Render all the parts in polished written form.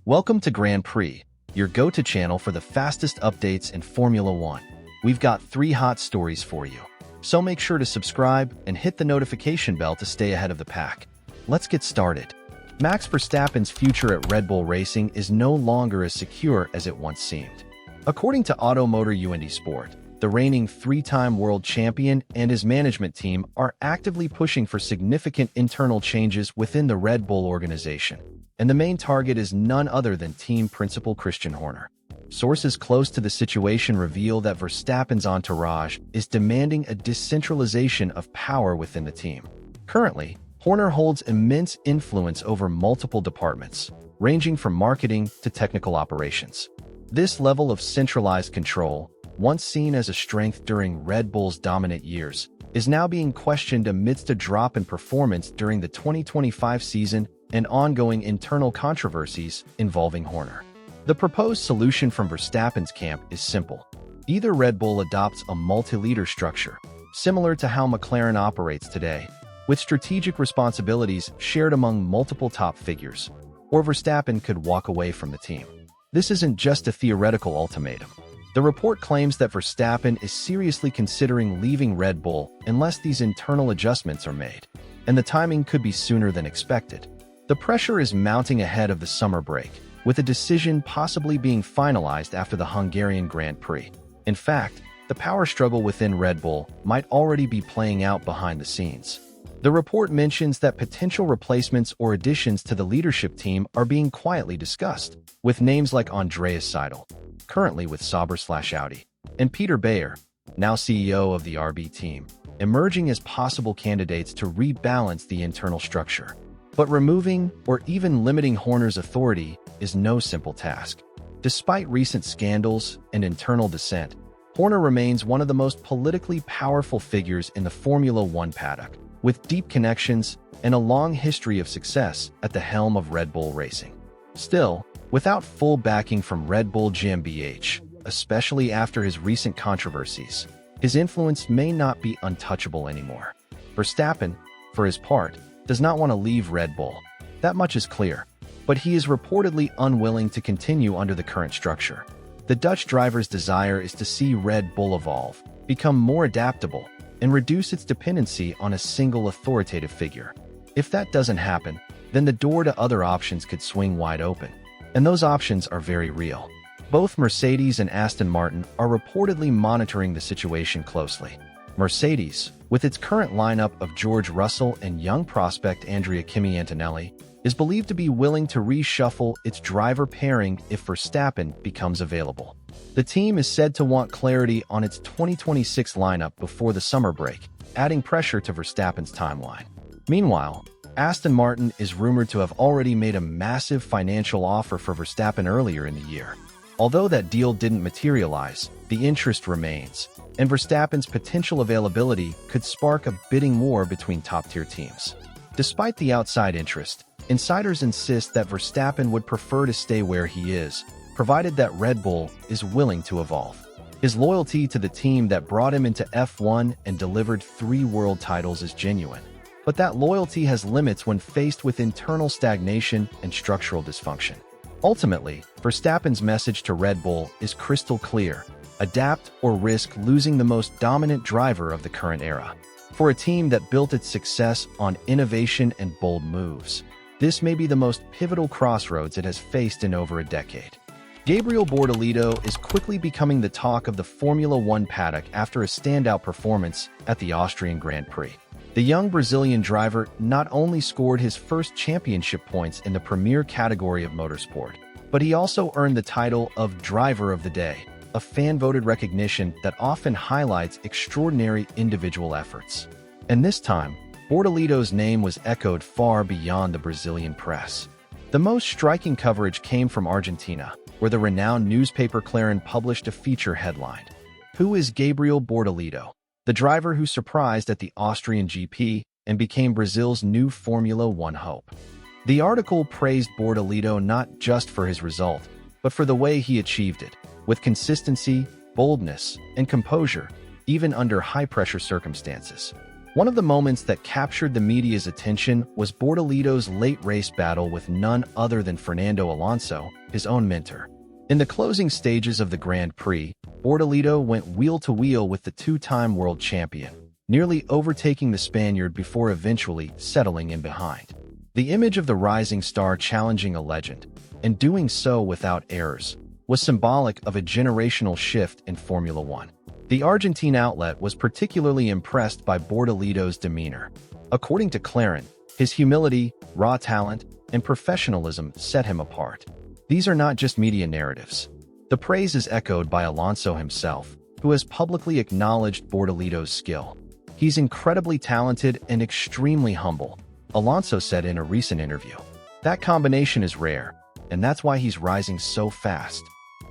Welcome to Grand Prix, your go-to channel for the fastest updates in Formula One. We've got 3 hot stories for you, so make sure to subscribe and hit the notification bell to stay ahead of the pack. Let's get started. Max Verstappen's future at Red Bull Racing is no longer as secure as it once seemed. According to Automotor UND Sport, the reigning 3-time world champion and his management team are actively pushing for significant internal changes within the Red Bull organization, and the main target is none other than team principal Christian Horner. Sources close to the situation reveal that Verstappen's entourage is demanding a decentralization of power within the team. Currently, Horner holds immense influence over multiple departments, ranging from marketing to technical operations. This level of centralized control, once seen as a strength during Red Bull's dominant years, is now being questioned amidst a drop in performance during the 2025 season and ongoing internal controversies involving Horner. The proposed solution from Verstappen's camp is simple. Either Red Bull adopts a multi-leader structure, similar to how McLaren operates today, with strategic responsibilities shared among multiple top figures, or Verstappen could walk away from the team. This isn't just a theoretical ultimatum. The report claims that Verstappen is seriously considering leaving Red Bull unless these internal adjustments are made, and the timing could be sooner than expected. The pressure is mounting ahead of the summer break, with a decision possibly being finalized after the Hungarian Grand Prix. In fact, the power struggle within Red Bull might already be playing out behind the scenes. The report mentions that potential replacements or additions to the leadership team are being quietly discussed, with names like Andreas Seidel, currently with Sauber/Audi, and Peter Bayer, now CEO of the RB team, emerging as possible candidates to rebalance the internal structure. But removing or even limiting Horner's authority is no simple task. Despite recent scandals and internal dissent, Horner remains one of the most politically powerful figures in the Formula One paddock, with deep connections and a long history of success at the helm of Red Bull Racing. Still, without full backing from Red Bull GmbH, especially after his recent controversies, his influence may not be untouchable anymore. Verstappen, for his part, does not want to leave Red Bull. That much is clear, but he is reportedly unwilling to continue under the current structure. The Dutch driver's desire is to see Red Bull evolve, become more adaptable, and reduce its dependency on a single authoritative figure. If that doesn't happen, then the door to other options could swing wide open, and those options are very real. Both Mercedes and Aston Martin are reportedly monitoring the situation closely. Mercedes, with its current lineup of George Russell and young prospect Andrea Kimi Antonelli, is believed to be willing to reshuffle its driver pairing if Verstappen becomes available. The team is said to want clarity on its 2026 lineup before the summer break, adding pressure to Verstappen's timeline. Meanwhile, Aston Martin is rumored to have already made a massive financial offer for Verstappen earlier in the year. Although that deal didn't materialize, the interest remains, and Verstappen's potential availability could spark a bidding war between top-tier teams. Despite the outside interest, insiders insist that Verstappen would prefer to stay where he is, provided that Red Bull is willing to evolve. His loyalty to the team that brought him into F1 and delivered 3 world titles is genuine. But that loyalty has limits when faced with internal stagnation and structural dysfunction. Ultimately, Verstappen's message to Red Bull is crystal clear: adapt or risk losing the most dominant driver of the current era. For a team that built its success on innovation and bold moves, this may be the most pivotal crossroads it has faced in over a decade. Gabriel Bortoleto is quickly becoming the talk of the Formula One paddock after a standout performance at the Austrian Grand Prix. The young Brazilian driver not only scored his first championship points in the premier category of motorsport, but he also earned the title of Driver of the Day, a fan-voted recognition that often highlights extraordinary individual efforts. And this time, Bortoleto's name was echoed far beyond the Brazilian press. The most striking coverage came from Argentina, where the renowned newspaper Clarín published a feature headlined, "Who is Gabriel Bortoleto?" The driver who surprised at the Austrian GP and became Brazil's new Formula One hope. The article praised Bortoleto not just for his result, but for the way he achieved it, with consistency, boldness, and composure, even under high-pressure circumstances. One of the moments that captured the media's attention was Bortoleto's late race battle with none other than Fernando Alonso, his own mentor. In the closing stages of the Grand Prix, Bortoleto went wheel-to-wheel with the two-time world champion, nearly overtaking the Spaniard before eventually settling in behind. The image of the rising star challenging a legend, and doing so without errors, was symbolic of a generational shift in Formula One. The Argentine outlet was particularly impressed by Bortoleto's demeanor. According to Clarin, his humility, raw talent, and professionalism set him apart. These are not just media narratives. The praise is echoed by Alonso himself, who has publicly acknowledged Bortoleto's skill. He's incredibly talented and extremely humble, Alonso said in a recent interview. That combination is rare, and that's why he's rising so fast.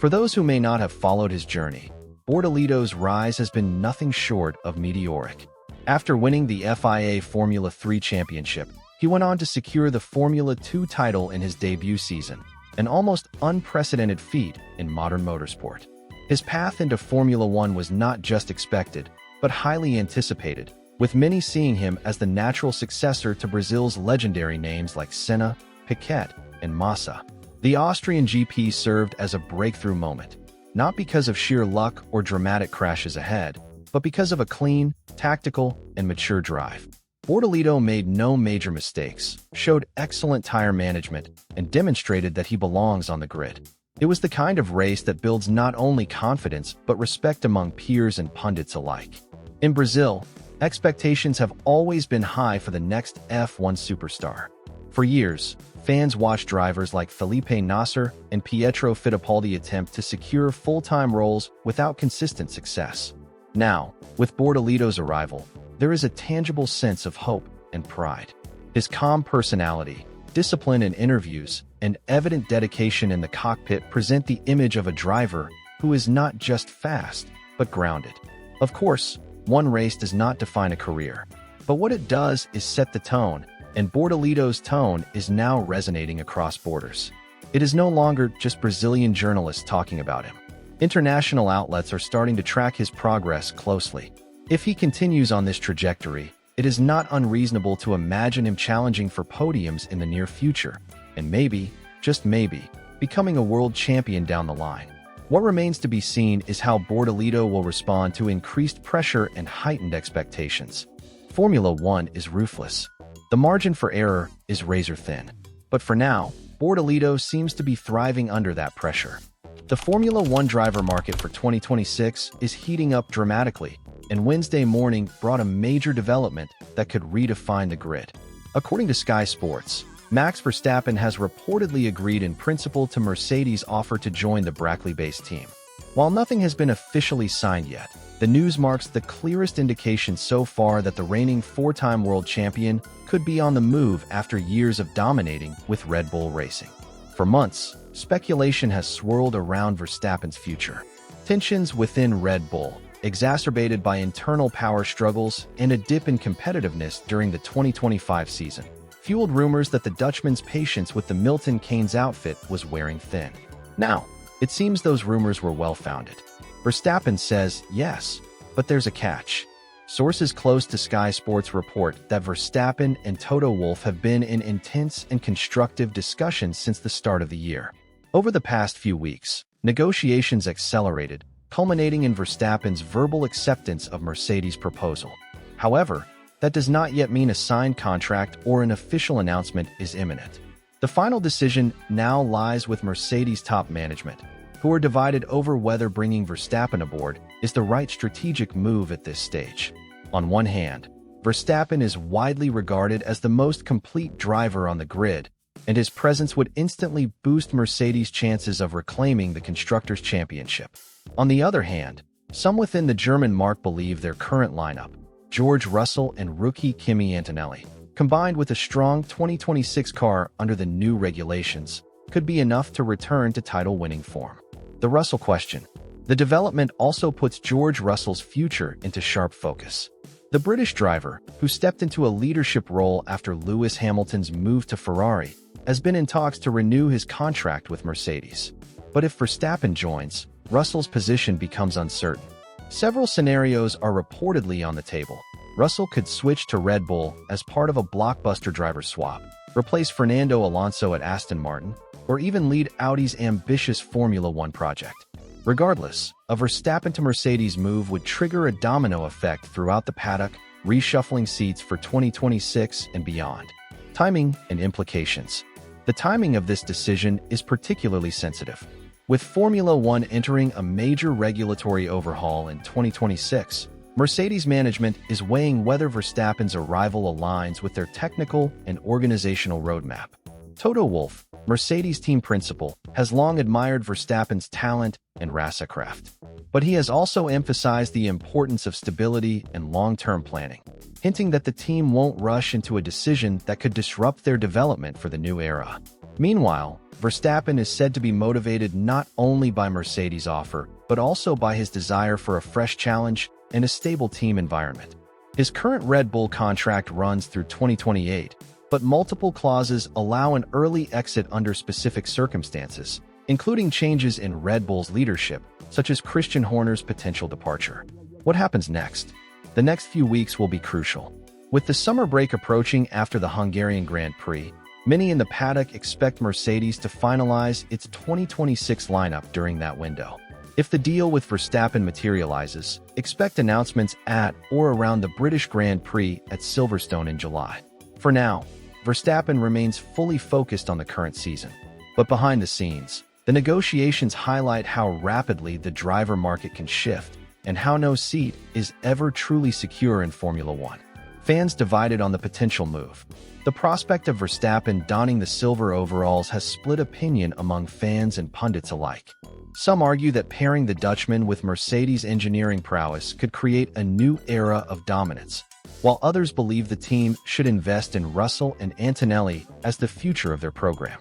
For those who may not have followed his journey, Bortoleto's rise has been nothing short of meteoric. After winning the FIA Formula 3 championship, he went on to secure the Formula 2 title in his debut season, an almost unprecedented feat in modern motorsport. His path into Formula 1 was not just expected, but highly anticipated, with many seeing him as the natural successor to Brazil's legendary names like Senna, Piquet, and Massa. The Austrian GP served as a breakthrough moment, not because of sheer luck or dramatic crashes ahead, but because of a clean, tactical, and mature drive. Bortoleto made no major mistakes, showed excellent tire management, and demonstrated that he belongs on the grid. It was the kind of race that builds not only confidence but respect among peers and pundits alike. In Brazil, expectations have always been high for the next F1 superstar. For years, fans watched drivers like Felipe Nasser and Pietro Fittipaldi attempt to secure full-time roles without consistent success. Now, with Bortoleto's arrival, there is a tangible sense of hope and pride. His calm personality, discipline in interviews, and evident dedication in the cockpit present the image of a driver who is not just fast, but grounded. Of course, one race does not define a career, but what it does is set the tone, and Bortoleto's tone is now resonating across borders. It is no longer just Brazilian journalists talking about him. International outlets are starting to track his progress closely. If he continues on this trajectory, it is not unreasonable to imagine him challenging for podiums in the near future, and maybe, just maybe, becoming a world champion down the line. What remains to be seen is how Bortoleto will respond to increased pressure and heightened expectations. Formula One is ruthless. The margin for error is razor thin. But for now, Bortoleto seems to be thriving under that pressure. The Formula One driver market for 2026 is heating up dramatically, and Wednesday morning brought a major development that could redefine the grid. According to Sky Sports, Max Verstappen has reportedly agreed in principle to Mercedes' offer to join the Brackley-based team. While nothing has been officially signed yet, the news marks the clearest indication so far that the reigning four-time world champion could be on the move after years of dominating with Red Bull Racing. For months, speculation has swirled around Verstappen's future. Tensions within Red Bull, exacerbated by internal power struggles and a dip in competitiveness during the 2025 season, fueled rumors that the Dutchman's patience with the Milton Keynes outfit was wearing thin. Now, it seems those rumors were well-founded. Verstappen says yes, but there's a catch. Sources close to Sky Sports report that Verstappen and Toto Wolff have been in intense and constructive discussions since the start of the year. Over the past few weeks, negotiations accelerated, culminating in Verstappen's verbal acceptance of Mercedes' proposal. However, that does not yet mean a signed contract or an official announcement is imminent. The final decision now lies with Mercedes' top management, who are divided over whether bringing Verstappen aboard is the right strategic move at this stage. On one hand, Verstappen is widely regarded as the most complete driver on the grid, and his presence would instantly boost Mercedes' chances of reclaiming the Constructors' Championship. On the other hand, some within the German marque believe their current lineup, George Russell and rookie Kimi Antonelli, combined with a strong 2026 car under the new regulations, could be enough to return to title-winning form. The Russell question. The development also puts George Russell's future into sharp focus. The British driver, who stepped into a leadership role after Lewis Hamilton's move to Ferrari, has been in talks to renew his contract with Mercedes. But if Verstappen joins, Russell's position becomes uncertain. Several scenarios are reportedly on the table. Russell could switch to Red Bull as part of a blockbuster driver swap, replace Fernando Alonso at Aston Martin, or even lead Audi's ambitious Formula One project. Regardless, a Verstappen to Mercedes move would trigger a domino effect throughout the paddock, reshuffling seats for 2026 and beyond. Timing and implications. The timing of this decision is particularly sensitive. With Formula One entering a major regulatory overhaul in 2026, Mercedes management is weighing whether Verstappen's arrival aligns with their technical and organizational roadmap. Toto Wolff, Mercedes team principal, has long admired Verstappen's talent and racekraft, but he has also emphasized the importance of stability and long-term planning, hinting that the team won't rush into a decision that could disrupt their development for the new era. Meanwhile, Verstappen is said to be motivated not only by Mercedes' offer, but also by his desire for a fresh challenge and a stable team environment. His current Red Bull contract runs through 2028, but multiple clauses allow an early exit under specific circumstances, including changes in Red Bull's leadership, such as Christian Horner's potential departure. What happens next? The next few weeks will be crucial. With the summer break approaching after the Hungarian Grand Prix, many in the paddock expect Mercedes to finalize its 2026 lineup during that window. If the deal with Verstappen materializes, expect announcements at or around the British Grand Prix at Silverstone in July. For now, Verstappen remains fully focused on the current season. But behind the scenes, the negotiations highlight how rapidly the driver market can shift and how no seat is ever truly secure in Formula One. Fans divided on the potential move. The prospect of Verstappen donning the silver overalls has split opinion among fans and pundits alike. Some argue that pairing the Dutchman with Mercedes' engineering prowess could create a new era of dominance, while others believe the team should invest in Russell and Antonelli as the future of their program.